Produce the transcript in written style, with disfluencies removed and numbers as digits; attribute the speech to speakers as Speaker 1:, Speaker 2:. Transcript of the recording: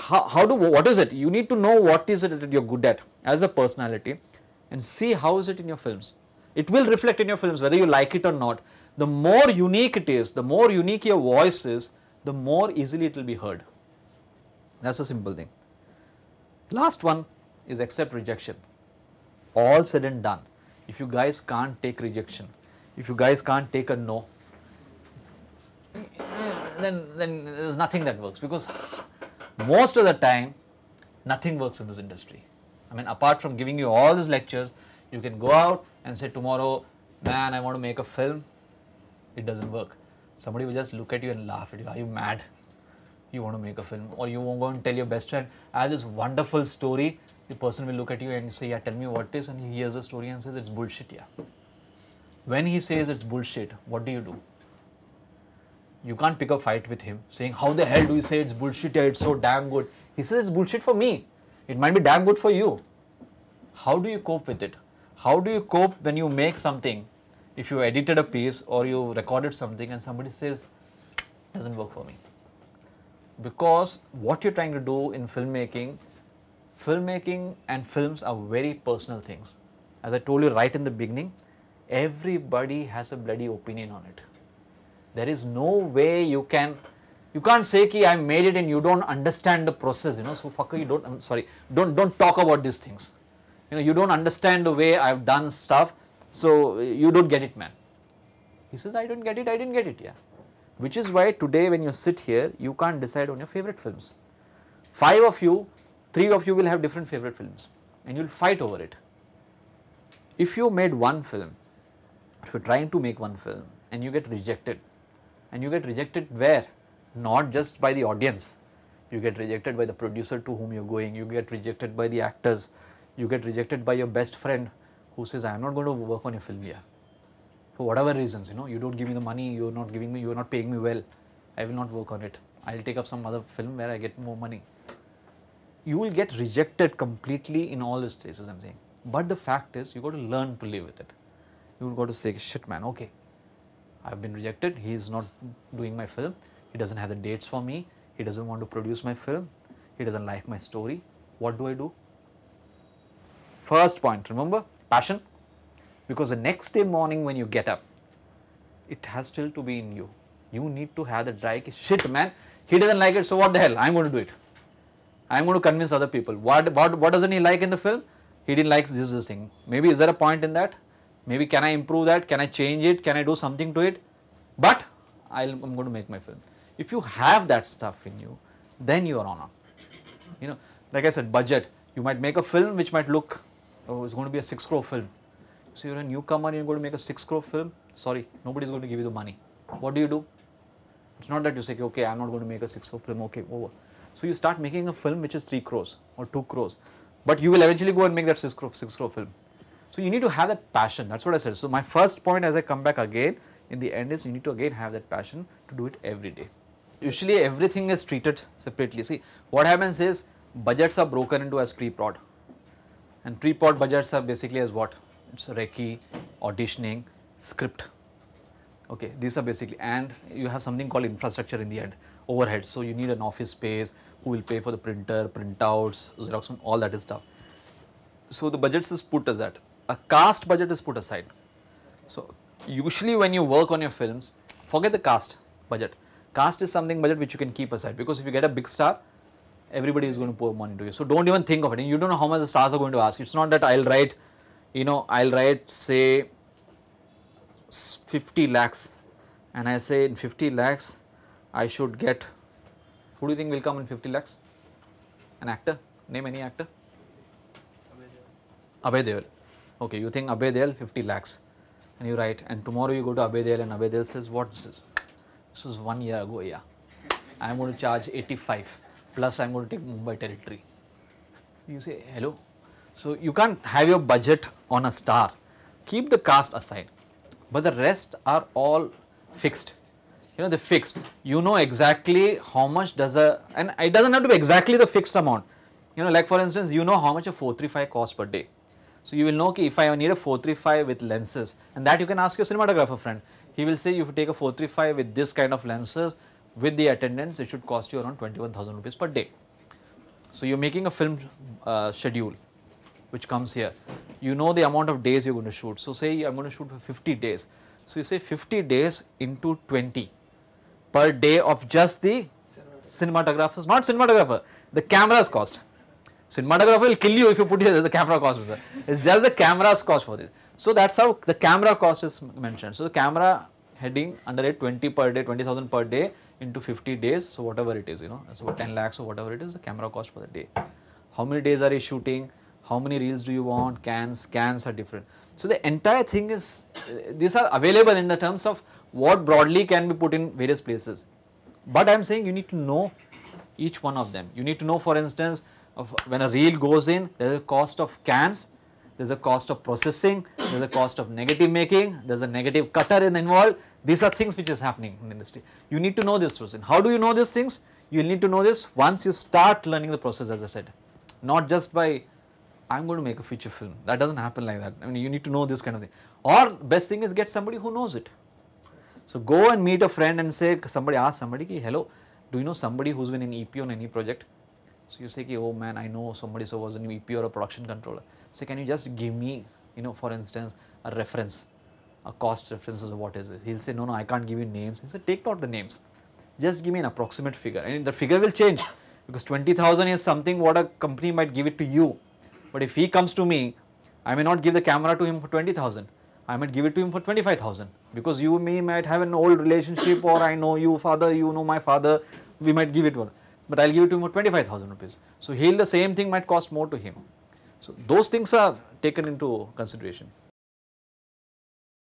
Speaker 1: what is it? You need to know what is it that you're good at as a personality and see how is it in your films. It will reflect in your films whether you like it or not. The more unique it is, the more unique your voice is, the more easily it will be heard. That's a simple thing. Last one is accept rejection. All said and done. If you guys can't take rejection, if you guys can't take a no, then there's nothing that works, because most of the time nothing works in this industry. I mean, apart from giving you all these lectures, you can go out and say tomorrow, man, I want to make a film. It doesn't work. Somebody will just look at you and laugh at you. Are you mad? You want to make a film? Or you won't go and tell your best friend, I have this wonderful story. The person will look at you and say, yeah, tell me what it is, and he hears the story and says it's bullshit. Yeah. When he says it's bullshit, what do? You can't pick a fight with him saying, how the hell do you say it's bullshit? Yeah, it's so damn good. He says it's bullshit for me. It might be damn good for you. How do you cope with it? How do you cope when you make something? If you edited a piece or you recorded something and somebody says, it doesn't work for me. Because what you're trying to do in filmmaking and films are very personal things. As I told you right in the beginning, everybody has a bloody opinion on it. There is no way you can't say ki I made it and you don't understand the process, so fucker, don't talk about these things. You don't understand the way I've done stuff, so you don't get it, man. He says, I didn't get it, yeah. Which is why today when you sit here, you can't decide on your favorite films. 5 of you, 3 of you will have different favorite films and you'll fight over it. If you made one film, if you're trying to make one film and you get rejected where? Not just by the audience. You get rejected by the producer to whom you're going, you get rejected by the actors, you get rejected by your best friend who says, I'm not going to work on your film here. For whatever reasons, you don't give me the money, you're not paying me well, I will not work on it. I'll take up some other film where I get more money. You will get rejected completely in all these cases, I'm saying. But the fact is, you got to learn to live with it. You got to say, shit man, okay, I've been rejected, he's not doing my film, he doesn't have the dates for me, he doesn't want to produce my film, he doesn't like my story. What do? First point, remember, passion. Because the next day morning when you get up, it has still to be in you. You need to have the drive. Shit man, he doesn't like it, so what the hell, I'm going to do it. I'm going to convince other people. What doesn't he like in the film? He didn't like this thing. Maybe is there a point in that? Maybe can I improve that? Can I change it? Can I do something to it? But I'm going to make my film. If you have that stuff in you, then you are on. Like I said, budget. You might make a film which might look, it's going to be a 6 crore film. So you're a newcomer and you're going to make a 6 crore film. Sorry, nobody's going to give you the money. What do? It's not that you say, okay, I'm not going to make a 6 crore film, okay, over. So you start making a film which is 3 crores or 2 crores. But you will eventually go and make that 6 crore film. So you need to have that passion. That's what I said. So my first point as I come back again, in the end is you need to again have that passion to do it every day. Usually everything is treated separately. See, what happens is budgets are broken into as pre-prod. And pre-prod budgets are basically as what? It's recce, auditioning, script. Okay, these are basically, and you have something called infrastructure in the end, overhead. So you need an office space, who will pay for the printer, printouts, Xerox, all that is stuff. So the budgets is put as that. A cast budget is put aside. So usually when you work on your films, forget the cast budget. Cast is something budget which you can keep aside, because if you get a big star, everybody is going to pour money into you. So don't even think of it. And you don't know how much the stars are going to ask. It's not that I'll write say 50 lakhs and I say in 50 lakhs I should get, who do you think will come in 50 lakhs? An actor? Name any actor? Abhay Deol. Okay, you think Abhay Deol 50 lakhs and you write, and tomorrow you go to Abhay Deol and Abhay Deol says, what is this? This was 1 year ago, yeah. I am going to charge 85 plus I am going to take Mumbai territory. You say, hello? So you can't have your budget on a star. Keep the cast aside, but the rest are all fixed. They're fixed. You know exactly how much and it doesn't have to be exactly the fixed amount. Like for instance, you know how much a 435 costs per day. So you will know if I need a 435 with lenses, and that you can ask your cinematographer friend. He will say, if you take a 435 with this kind of lenses, with the attendance, it should cost you around 21,000 rupees per day. So you're making a film schedule which comes here. You know the amount of days you're going to shoot. So say I'm going to shoot for 50 days. So you say 50 days into 20 per day of just the cinematographers, not cinematographer, the camera's cost. Cinematographer will kill you if you put here the camera cost. It's just the camera's cost for this. So that's how the camera cost is mentioned. So the camera heading under it 20 per day, 20,000 per day into 50 days. So whatever it is, you know, so 10 lakhs or whatever it is, the camera cost for the day. How many days are you shooting? How many reels do you want? Cans are different. So the entire thing is, these are available in the terms of what broadly can be put in various places. But I am saying you need to know each one of them. You need to know, for instance, of when a reel goes in, there is a cost of cans, there is a cost of processing, there is a cost of negative making, there is a negative cutter involved. These are things which is happening in the industry. You need to know this process. How do you know these things? You will need to know this once you start learning the process, as I said. Not just by, I'm going to make a feature film. That doesn't happen like that. I mean, you need to know this kind of thing. Or best thing is get somebody who knows it. So go and meet a friend and say, somebody ask somebody, hello, do you know somebody who's been in EP on any project? So you say, oh man, I know somebody who was an EP or a production controller. Say, can you just give me, you know, for instance, a reference, a cost reference or what is it? He'll say, no, I can't give you names. He said, take out the names. Just give me an approximate figure. And the figure will change because 20,000 is something what a company might give it to you. But if he comes to me, I may not give the camera to him for 20,000. I might give it to him for 25,000 because you might have an old relationship, or I know you father, you know my father, we might give it for, but I'll give it to him for 25,000 rupees. So the same thing might cost more to him. So those things are taken into consideration.